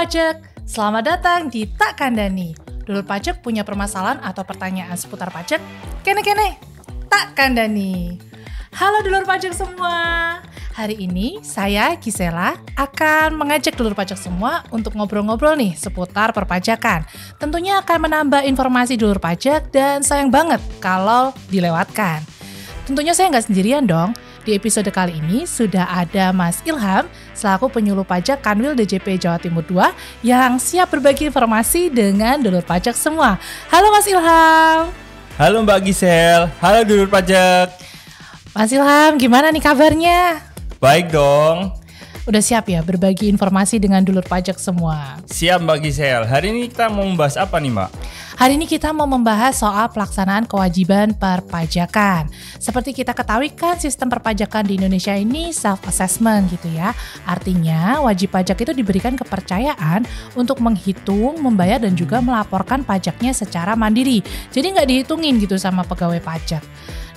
pajak, selamat datang di Tak Kandani. Dulur pajak punya permasalahan atau pertanyaan seputar pajak? Kene-kene, Tak Kandani. Halo dulur pajak semua. Hari ini saya Gisela akan mengajak dulur pajak semua untuk ngobrol-ngobrol nih seputar perpajakan. Tentunya akan menambah informasi dulur pajak dan sayang banget kalau dilewatkan. Tentunya saya nggak sendirian dong. Di episode kali ini sudah ada Mas Ilham selaku penyuluh pajak Kanwil DJP Jawa Timur 2 yang siap berbagi informasi dengan dulur pajak semua. Halo Mas Ilham. Halo Mbak Gisel, halo dulur pajak. Mas Ilham, gimana nih kabarnya? Baik dong. Udah siap ya berbagi informasi dengan dulur pajak semua? Siap Mbak Gisel, hari ini kita mau membahas apa nih Mbak? Hari ini kita mau membahas soal pelaksanaan kewajiban perpajakan. Seperti kita ketahui kan sistem perpajakan di Indonesia ini self-assessment gitu ya. Artinya wajib pajak itu diberikan kepercayaan untuk menghitung, membayar dan juga melaporkan pajaknya secara mandiri. Jadi nggak dihitungin gitu sama pegawai pajak.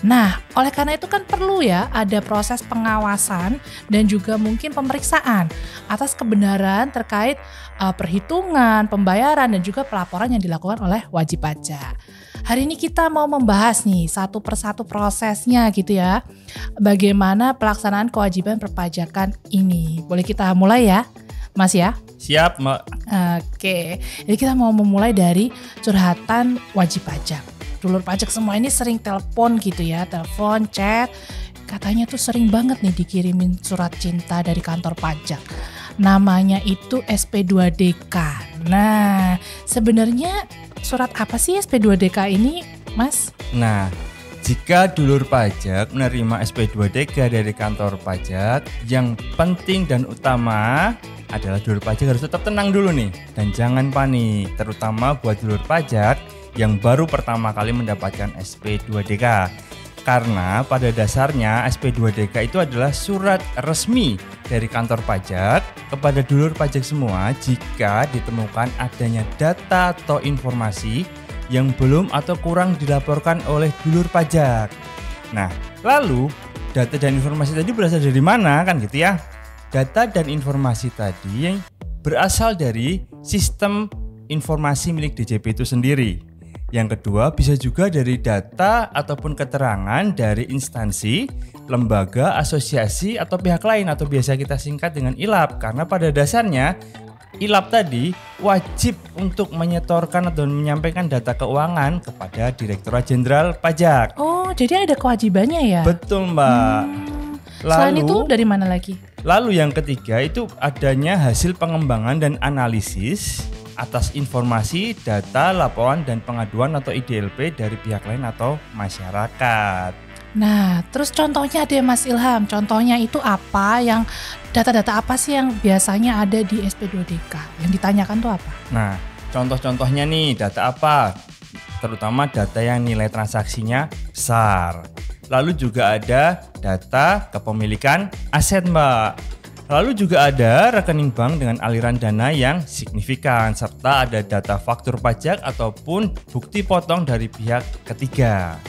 Nah, oleh karena itu kan perlu ya ada proses pengawasan dan juga mungkin pemeriksaan atas kebenaran terkait perhitungan, pembayaran dan juga pelaporan yang dilakukan oleh wajib pajak. Hari ini kita mau membahas nih satu persatu prosesnya gitu ya. Bagaimana pelaksanaan kewajiban perpajakan ini. Boleh kita mulai ya, Mas ya? Siap Mbak. Oke, jadi kita mau memulai dari curhatan wajib pajak. Dulur pajak semua ini sering telepon gitu ya, telepon, chat. Katanya tuh sering banget nih dikirimin surat cinta dari kantor pajak. Namanya itu SP2DK. Nah, sebenarnya surat apa sih SP2DK ini, Mas? Nah, jika dulur pajak menerima SP2DK dari kantor pajak, yang penting dan utama adalah dulur pajak harus tetap tenang dulu nih. Dan jangan panik, terutama buat dulur pajak yang baru pertama kali mendapatkan SP2DK. Karena pada dasarnya SP2DK itu adalah surat resmi dari kantor pajak kepada dulur pajak semua jika ditemukan adanya data atau informasi yang belum atau kurang dilaporkan oleh dulur pajak. Nah, lalu data dan informasi tadi berasal dari mana kan gitu ya? Data dan informasi tadi yang berasal dari sistem informasi milik DJP itu sendiri. Yang kedua bisa juga dari data ataupun keterangan dari instansi, lembaga, asosiasi atau pihak lain atau biasa kita singkat dengan ILAP. Karena pada dasarnya ILAP tadi wajib untuk menyetorkan atau menyampaikan data keuangan kepada Direktorat Jenderal Pajak. Oh, jadi ada kewajibannya ya? Betul Mbak. Selain itu dari mana lagi? Lalu yang ketiga itu adanya hasil pengembangan dan analisis atas informasi, data, laporan, dan pengaduan atau IDLP dari pihak lain atau masyarakat. Nah, terus contohnya ada Mas Ilham. Contohnya itu apa yang data-data apa sih yang biasanya ada di SP2DK? Yang ditanyakan tuh apa? Nah, contoh-contohnya nih data apa? Terutama data yang nilai transaksinya besar. Lalu juga ada data kepemilikan aset Mbak. Lalu juga ada rekening bank dengan aliran dana yang signifikan serta ada data faktur pajak ataupun bukti potong dari pihak ketiga.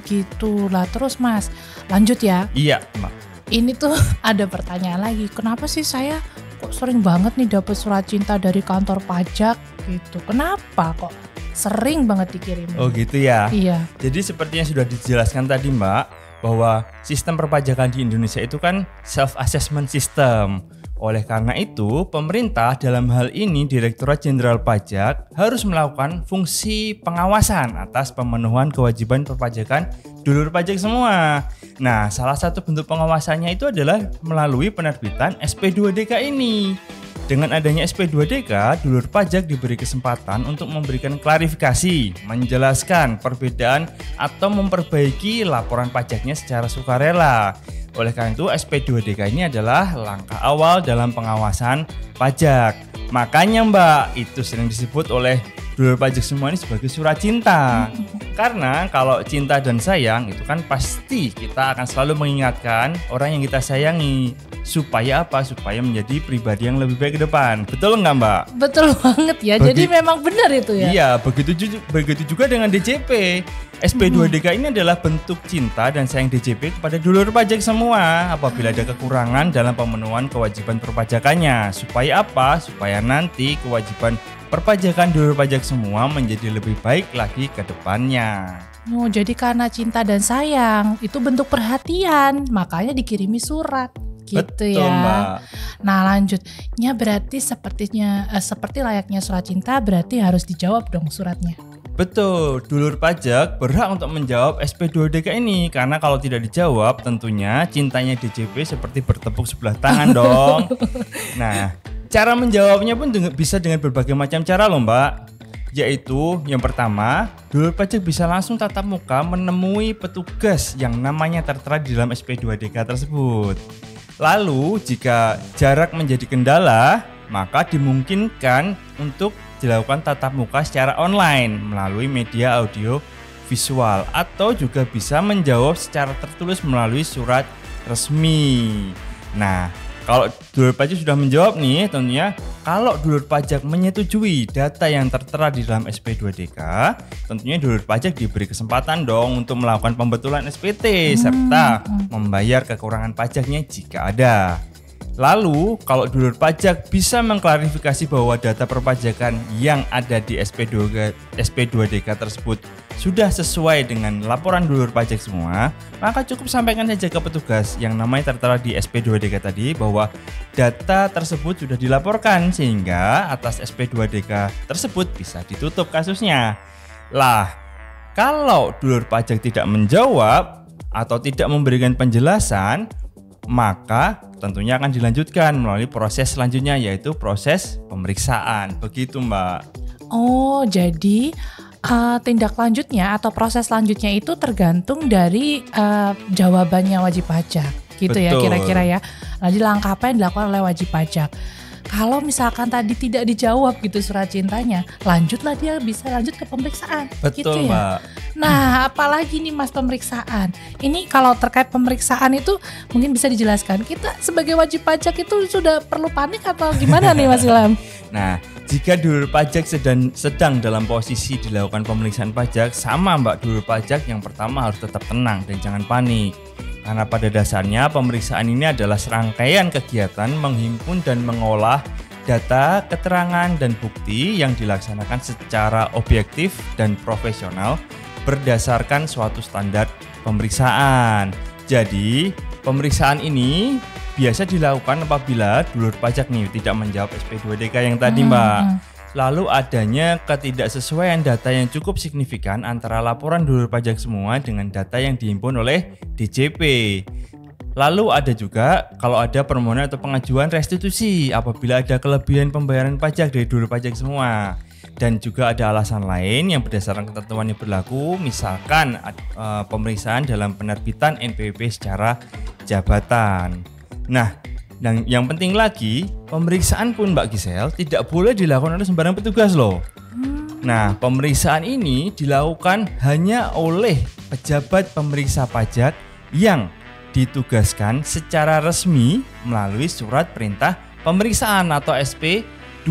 Gitu lah. Terus Mas, lanjut ya. Iya, Mbak. Ini tuh ada pertanyaan lagi. Kenapa sih saya kok sering banget nih dapat surat cinta dari kantor pajak gitu? Kenapa kok sering banget dikirim? Oh gitu ya. Iya. Jadi seperti yang sudah dijelaskan tadi Mbak, bahwa sistem perpajakan di Indonesia itu kan self-assessment system. Oleh karena itu, pemerintah dalam hal ini Direktorat Jenderal Pajak harus melakukan fungsi pengawasan atas pemenuhan kewajiban perpajakan dulur pajak semua. Nah, salah satu bentuk pengawasannya itu adalah melalui penerbitan SP2DK ini. Dengan adanya SP2DK, dulur pajak diberi kesempatan untuk memberikan klarifikasi, menjelaskan perbedaan atau memperbaiki laporan pajaknya secara sukarela. Oleh karena itu, SP2DK ini adalah langkah awal dalam pengawasan pajak. Makanya Mbak, itu sering disebut oleh dulur pajak semua ini sebagai surat cinta. Karena kalau cinta dan sayang itu kan pasti kita akan selalu mengingatkan orang yang kita sayangi. Supaya apa? Supaya menjadi pribadi yang lebih baik ke depan. Betul nggak Mbak? Betul banget ya. Jadi memang benar itu ya. Iya, begitu juga dengan DJP. SP2DK ini adalah bentuk cinta dan sayang DJP kepada dulur pajak semua apabila ada kekurangan dalam pemenuhan kewajiban perpajakannya. Supaya apa? Supaya nanti kewajiban perpajakan dulur pajak semua menjadi lebih baik lagi ke depannya. Oh, jadi karena cinta dan sayang itu bentuk perhatian, makanya dikirimi surat. Gitu. Betul, ya Mbak. Nah lanjutnya berarti seperti layaknya surat cinta berarti harus dijawab dong suratnya. Betul, dulur pajak berhak untuk menjawab SP2DK ini karena kalau tidak dijawab tentunya cintanya DJP seperti bertepuk sebelah tangan dong. Nah, cara menjawabnya pun bisa dengan berbagai macam cara loh Mbak. Yaitu yang pertama, dulur pajak bisa langsung tatap muka menemui petugas yang namanya tertera di dalam SP2DK tersebut. Lalu jika jarak menjadi kendala, maka dimungkinkan untuk dilakukan tatap muka secara online melalui media audio visual atau juga bisa menjawab secara tertulis melalui surat resmi. Nah, kalau dulur pajak sudah menjawab nih, tentunya kalau dulur pajak menyetujui data yang tertera di dalam SP2DK, tentunya dulur pajak diberi kesempatan dong untuk melakukan pembetulan SPT serta membayar kekurangan pajaknya jika ada. Lalu, kalau dulur pajak bisa mengklarifikasi bahwa data perpajakan yang ada di SP2DK tersebut sudah sesuai dengan laporan dulur pajak semua, maka cukup sampaikan saja ke petugas yang namanya tertera di SP2DK tadi bahwa data tersebut sudah dilaporkan sehingga atas SP2DK tersebut bisa ditutup kasusnya. Lah, kalau dulur pajak tidak menjawab atau tidak memberikan penjelasan, maka tentunya akan dilanjutkan melalui proses selanjutnya yaitu proses pemeriksaan. Begitu Mbak. Oh, jadi tindak lanjutnya atau proses selanjutnya itu tergantung dari jawabannya wajib pajak. Gitu. Betul. Ya kira-kira ya. Jadi langkah apa yang dilakukan oleh wajib pajak. Kalau misalkan tadi tidak dijawab gitu surat cintanya, lanjutlah dia bisa lanjut ke pemeriksaan. Betul gitu ya. Mbak. Nah, apalagi nih Mas pemeriksaan. Ini kalau terkait pemeriksaan itu mungkin bisa dijelaskan. Kita sebagai wajib pajak itu sudah perlu panik atau gimana nih Mas Ilham? Nah, jika dulur pajak sedang dalam posisi dilakukan pemeriksaan pajak, sama Mbak, dulur pajak yang pertama harus tetap tenang dan jangan panik. Karena pada dasarnya pemeriksaan ini adalah serangkaian kegiatan menghimpun dan mengolah data, keterangan, dan bukti yang dilaksanakan secara objektif dan profesional berdasarkan suatu standar pemeriksaan. Jadi, pemeriksaan ini biasa dilakukan apabila dulur pajak nih tidak menjawab SP2DK yang tadi Mbak. Lalu adanya ketidaksesuaian data yang cukup signifikan antara laporan dulur pajak semua dengan data yang dihimpun oleh DJP. Lalu ada juga kalau ada permohonan atau pengajuan restitusi apabila ada kelebihan pembayaran pajak dari dulur pajak semua. Dan juga ada alasan lain yang berdasarkan ketentuan yang berlaku, misalkan pemeriksaan dalam penerbitan NPWP secara jabatan. Nah, dan yang penting lagi, pemeriksaan pun Mbak Gisel tidak boleh dilakukan oleh sembarang petugas loh. Nah, pemeriksaan ini dilakukan hanya oleh pejabat pemeriksa pajak yang ditugaskan secara resmi melalui surat perintah pemeriksaan atau SP2.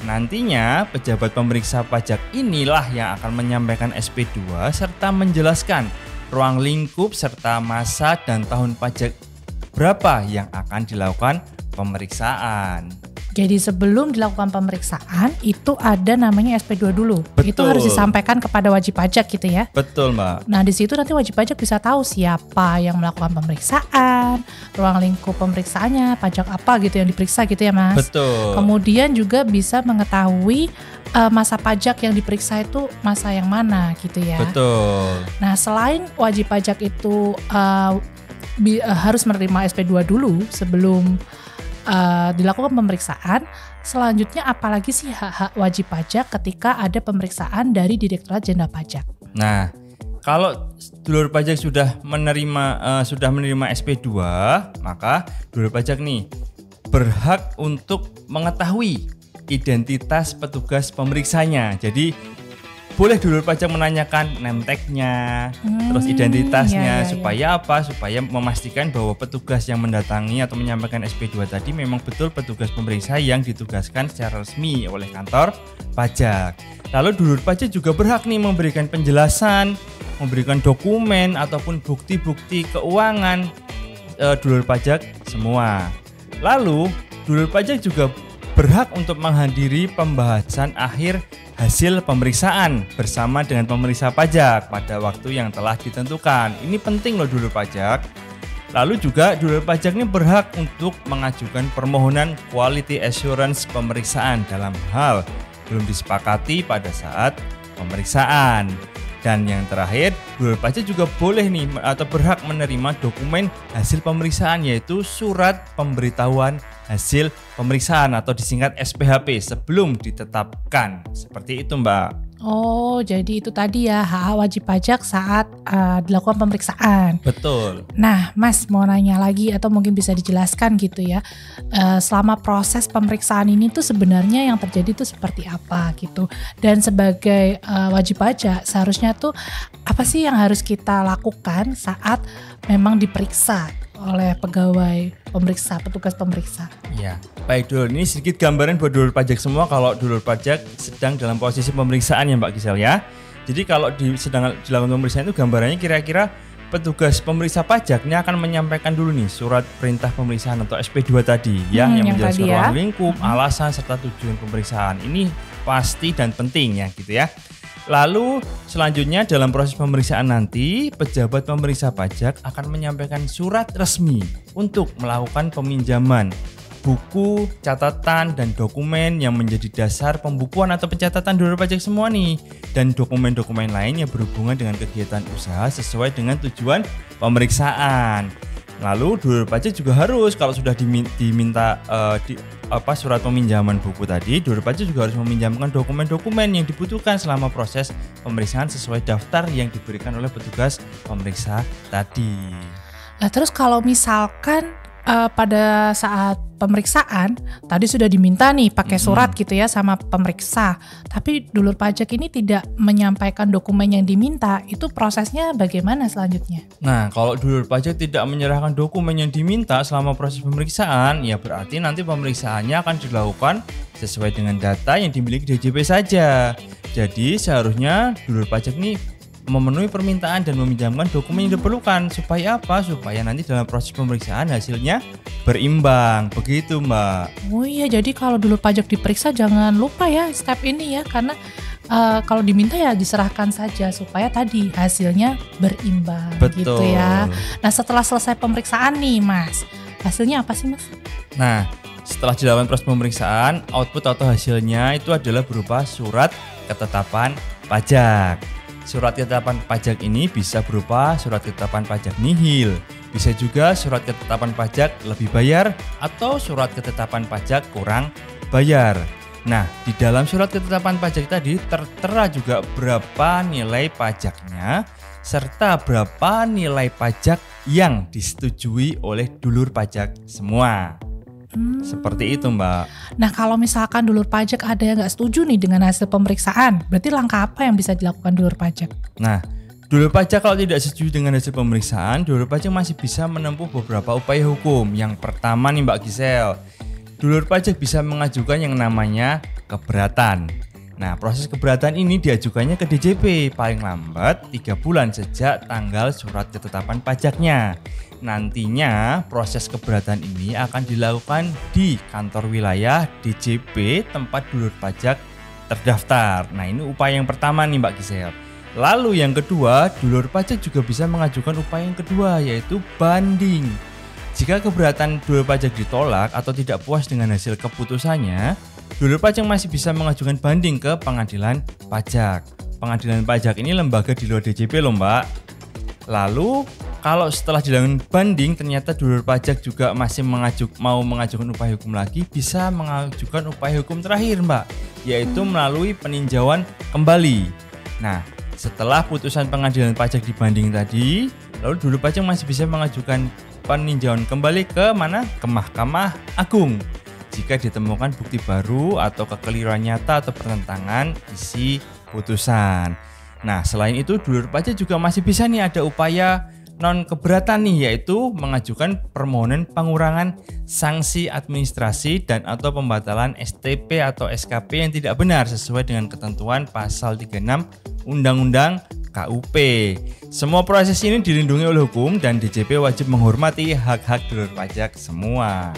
Nantinya pejabat pemeriksa pajak inilah yang akan menyampaikan SP2 serta menjelaskan ruang lingkup serta masa dan tahun pajak berapa yang akan dilakukan pemeriksaan. Jadi sebelum dilakukan pemeriksaan itu ada namanya SP2 dulu. Betul. Itu harus disampaikan kepada wajib pajak gitu ya. Betul Mbak. Nah di situ nanti wajib pajak bisa tahu siapa yang melakukan pemeriksaan, ruang lingkup pemeriksaannya, pajak apa gitu yang diperiksa gitu ya Mas. Betul. Kemudian juga bisa mengetahui masa pajak yang diperiksa itu masa yang mana gitu ya. Betul. Nah selain wajib pajak itu harus menerima SP2 dulu sebelum dilakukan pemeriksaan. Selanjutnya apalagi sih hak-hak wajib pajak ketika ada pemeriksaan dari Direktorat Jenderal Pajak? Nah, kalau dulur pajak sudah menerima SP2, maka dulur pajak nih berhak untuk mengetahui identitas petugas pemeriksanya. Jadi boleh dulur pajak menanyakan name tag-nya, terus identitasnya, supaya apa? Supaya memastikan bahwa petugas yang mendatangi atau menyampaikan SP2 tadi memang betul petugas pemeriksa yang ditugaskan secara resmi oleh kantor pajak. Lalu dulur pajak juga berhak nih memberikan penjelasan, memberikan dokumen ataupun bukti-bukti keuangan dulur pajak semua. Lalu dulur pajak juga berhak untuk menghadiri pembahasan akhir hasil pemeriksaan bersama dengan pemeriksa pajak pada waktu yang telah ditentukan. Ini penting loh dulur pajak. Lalu juga dulur pajak ini berhak untuk mengajukan permohonan quality assurance pemeriksaan dalam hal belum disepakati pada saat pemeriksaan. Dan yang terakhir, dulur pajak juga boleh nih atau berhak menerima dokumen hasil pemeriksaan, yaitu surat pemberitahuan hasil pemeriksaan atau disingkat SPHP sebelum ditetapkan. Seperti itu, Mbak. Oh, jadi itu tadi ya hak wajib pajak saat dilakukan pemeriksaan. Betul. Nah, Mas mau nanya lagi atau mungkin bisa dijelaskan gitu ya, selama proses pemeriksaan ini tuh sebenarnya yang terjadi tuh seperti apa gitu. Dan sebagai wajib pajak seharusnya tuh apa sih yang harus kita lakukan saat memang diperiksa oleh pegawai pemeriksa, petugas pemeriksa. Ya, baik dulu. Ini sedikit gambaran buat dulur pajak semua kalau dulur pajak sedang dalam posisi pemeriksaan ya Mbak Gisel ya. Jadi kalau sedang dilakukan pemeriksaan itu gambarannya kira-kira petugas pemeriksa pajaknya akan menyampaikan dulu nih surat perintah pemeriksaan atau SP2 tadi yang menjelaskan ruang lingkup, alasan serta tujuan pemeriksaan. Ini pasti dan penting ya gitu ya. Lalu selanjutnya dalam proses pemeriksaan nanti pejabat pemeriksa pajak akan menyampaikan surat resmi untuk melakukan peminjaman buku, catatan, dan dokumen yang menjadi dasar pembukuan atau pencatatan dulur pajak semua nih, dan dokumen-dokumen lain yang berhubungan dengan kegiatan usaha sesuai dengan tujuan pemeriksaan. Lalu dulur pajak juga harus kalau sudah diminta surat peminjaman buku tadi, dulur pajak juga harus meminjamkan dokumen-dokumen yang dibutuhkan selama proses pemeriksaan sesuai daftar yang diberikan oleh petugas pemeriksa tadi. Nah, terus kalau misalkan pada saat pemeriksaan tadi sudah diminta nih pakai surat gitu ya sama pemeriksa, tapi dulur pajak ini tidak menyampaikan dokumen yang diminta, itu prosesnya bagaimana selanjutnya? Nah, kalau dulur pajak tidak menyerahkan dokumen yang diminta selama proses pemeriksaan, ya berarti nanti pemeriksaannya akan dilakukan sesuai dengan data yang dimiliki DJP saja. Jadi seharusnya dulur pajak nih memenuhi permintaan dan meminjamkan dokumen yang diperlukan. Supaya apa? Supaya nanti dalam proses pemeriksaan hasilnya berimbang. Begitu Mbak. Oh iya, jadi kalau dulur pajak diperiksa jangan lupa ya step ini ya, karena kalau diminta ya diserahkan saja supaya tadi hasilnya berimbang. Betul. Gitu ya. Nah, setelah selesai pemeriksaan nih Mas, hasilnya apa sih Mas? Nah, setelah dilakukan proses pemeriksaan, output atau hasilnya itu adalah berupa surat ketetapan pajak. Surat ketetapan pajak ini bisa berupa surat ketetapan pajak nihil, bisa juga surat ketetapan pajak lebih bayar, atau surat ketetapan pajak kurang bayar. Nah, di dalam surat ketetapan pajak tadi tertera juga berapa nilai pajaknya, serta berapa nilai pajak yang disetujui oleh dulur pajak semua. Seperti itu Mbak. Nah, kalau misalkan dulur pajak ada yang nggak setuju nih dengan hasil pemeriksaan, berarti langkah apa yang bisa dilakukan dulur pajak? Nah, dulur pajak kalau tidak setuju dengan hasil pemeriksaan, dulur pajak masih bisa menempuh beberapa upaya hukum. Yang pertama nih Mbak Gisel, dulur pajak bisa mengajukan yang namanya keberatan. Nah, proses keberatan ini diajukannya ke DJP paling lambat 3 bulan sejak tanggal surat ketetapan pajaknya. Nantinya proses keberatan ini akan dilakukan di kantor wilayah DJP tempat dulur pajak terdaftar. Nah, ini upaya yang pertama nih Mbak Gisel. Lalu yang kedua, dulur pajak juga bisa mengajukan upaya yang kedua, yaitu banding. Jika keberatan dulur pajak ditolak atau tidak puas dengan hasil keputusannya, dulur pajak masih bisa mengajukan banding ke pengadilan pajak. Pengadilan pajak ini lembaga di luar DJP loh Mbak. Lalu kalau setelah dilakukan banding ternyata dulur pajak juga masih mau mengajukan upaya hukum lagi, bisa mengajukan upaya hukum terakhir Mbak, yaitu melalui peninjauan kembali. Nah, setelah putusan pengadilan pajak dibanding tadi, lalu dulur pajak masih bisa mengajukan peninjauan kembali ke mana? Ke Mahkamah Agung. Jika ditemukan bukti baru atau kekeliruan nyata atau pertentangan isi putusan. Nah, selain itu dulur pajak juga masih bisa nih ada upaya non keberatan nih, yaitu mengajukan permohonan pengurangan sanksi administrasi dan atau pembatalan STP atau SKP yang tidak benar sesuai dengan ketentuan pasal 36 Undang-Undang KUP. Semua proses ini dilindungi oleh hukum dan DJP wajib menghormati hak-hak dulur pajak semua.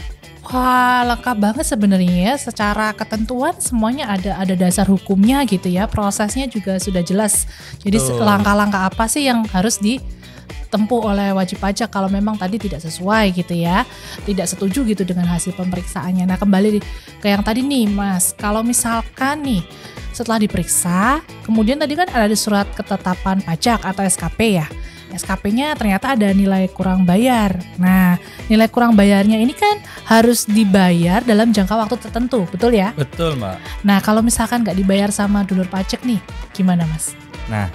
Wah, lengkap banget sebenarnya ya. Secara ketentuan semuanya ada dasar hukumnya gitu ya. Prosesnya juga sudah jelas. Jadi langkah-langkah apa sih yang harus ditempuh oleh wajib pajak kalau memang tadi tidak sesuai gitu ya. Tidak setuju gitu dengan hasil pemeriksaannya. Nah, kembali ke yang tadi nih, Mas. Kalau misalkan nih setelah diperiksa, kemudian tadi kan ada surat ketetapan pajak atau SKP ya. SKP-nya ternyata ada nilai kurang bayar. Nah, nilai kurang bayarnya ini kan harus dibayar dalam jangka waktu tertentu, betul ya? Betul, Mbak. Nah, kalau misalkan nggak dibayar sama dulur pajak nih, gimana Mas? Nah,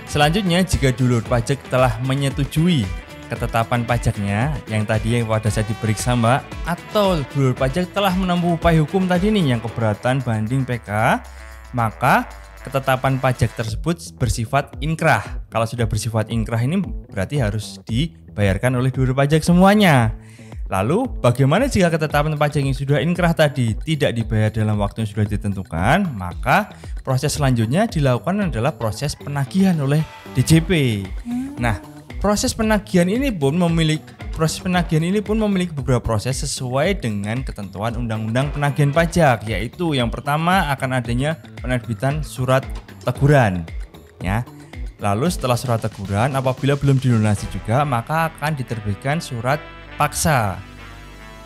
selanjutnya jika dulur pajak telah menyetujui ketetapan pajaknya yang tadi yang pada saat diperiksa, Mbak, atau dulur pajak telah menempuh upaya hukum tadi nih yang keberatan banding PK, maka ketetapan pajak tersebut bersifat inkrah. Kalau sudah bersifat inkrah ini berarti harus dibayarkan oleh dulur pajak semuanya. Lalu bagaimana jika ketetapan pajak yang sudah inkrah tadi tidak dibayar dalam waktu yang sudah ditentukan? Maka proses selanjutnya dilakukan adalah proses penagihan oleh DJP. Nah, proses penagihan ini pun memiliki beberapa proses sesuai dengan ketentuan Undang-Undang Penagihan Pajak, yaitu yang pertama akan adanya penerbitan surat teguran ya. Lalu setelah surat teguran, apabila belum dilunasi juga, maka akan diterbitkan surat paksa.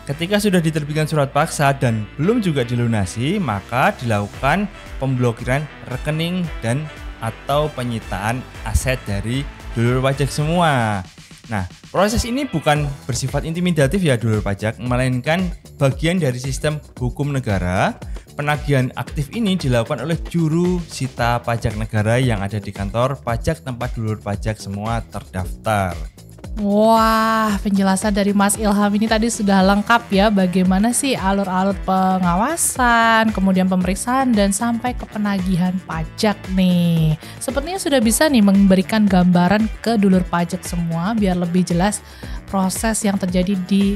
Ketika sudah diterbitkan surat paksa dan belum juga dilunasi, maka dilakukan pemblokiran rekening dan atau penyitaan aset dari dulur pajak semua. Nah, proses ini bukan bersifat intimidatif ya dulur pajak, melainkan bagian dari sistem hukum negara. Penagihan aktif ini dilakukan oleh juru sita pajak negara yang ada di kantor pajak tempat dulur pajak semua terdaftar. Wah, penjelasan dari Mas Ilham ini tadi sudah lengkap ya, bagaimana sih alur-alur pengawasan, kemudian pemeriksaan dan sampai ke penagihan pajak nih. Sepertinya sudah bisa nih memberikan gambaran ke dulur pajak semua biar lebih jelas proses yang terjadi di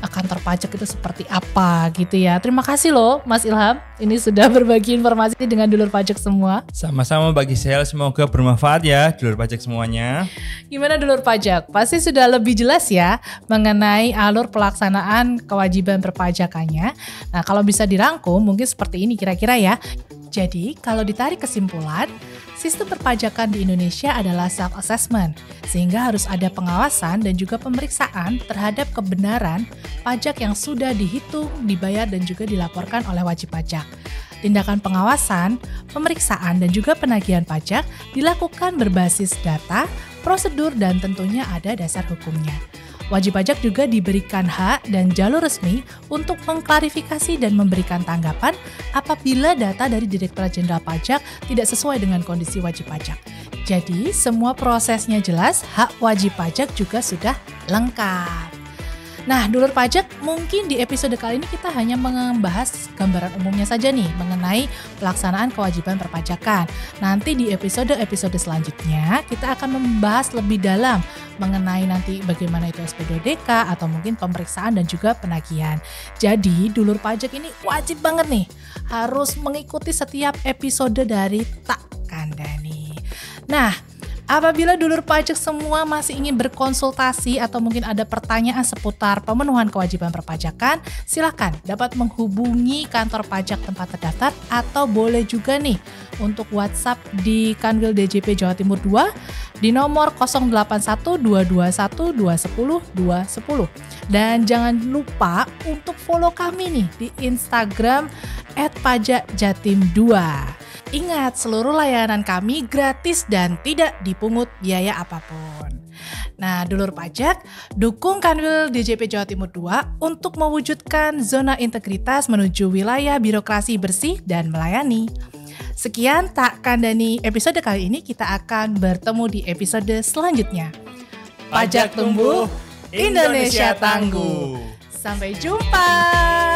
kantor pajak itu seperti apa gitu ya. Terima kasih loh Mas Ilham, ini sudah berbagi informasi dengan dulur pajak semua. Sama-sama bagi saya, semoga bermanfaat ya dulur pajak semuanya. Gimana dulur pajak? Pasti sudah lebih jelas ya mengenai alur pelaksanaan kewajiban perpajakannya. Nah, kalau bisa dirangkum mungkin seperti ini kira-kira ya. Jadi, kalau ditarik kesimpulan, sistem perpajakan di Indonesia adalah self-assessment, sehingga harus ada pengawasan dan juga pemeriksaan terhadap kebenaran pajak yang sudah dihitung, dibayar, dan juga dilaporkan oleh wajib pajak. Tindakan pengawasan, pemeriksaan, dan juga penagihan pajak dilakukan berbasis data, prosedur, dan tentunya ada dasar hukumnya. Wajib pajak juga diberikan hak dan jalur resmi untuk mengklarifikasi dan memberikan tanggapan apabila data dari Direktorat Jenderal Pajak tidak sesuai dengan kondisi wajib pajak. Jadi, semua prosesnya jelas, hak wajib pajak juga sudah lengkap. Nah, dulur pajak, mungkin di episode kali ini kita hanya membahas gambaran umumnya saja nih mengenai pelaksanaan kewajiban perpajakan. Nanti di episode-episode selanjutnya kita akan membahas lebih dalam mengenai nanti bagaimana itu SP2DK atau mungkin pemeriksaan dan juga penagihan. Jadi, dulur pajak ini wajib banget nih harus mengikuti setiap episode dari Tak Kandani. Nah, apabila dulur pajak semua masih ingin berkonsultasi atau mungkin ada pertanyaan seputar pemenuhan kewajiban perpajakan, silakan dapat menghubungi kantor pajak tempat terdaftar atau boleh juga nih untuk WhatsApp di Kanwil DJP Jawa Timur 2 di nomor 081221210210. Dan jangan lupa untuk follow kami nih di Instagram @pajakjatim2. Ingat, seluruh layanan kami gratis dan tidak dipungut biaya apapun. Nah, dulur pajak, dukung Kanwil DJP Jawa Timur 2 untuk mewujudkan zona integritas menuju wilayah birokrasi bersih dan melayani. Sekian Tak Kandani episode kali ini, kita akan bertemu di episode selanjutnya. Pajak tumbuh, Indonesia tangguh. Sampai jumpa.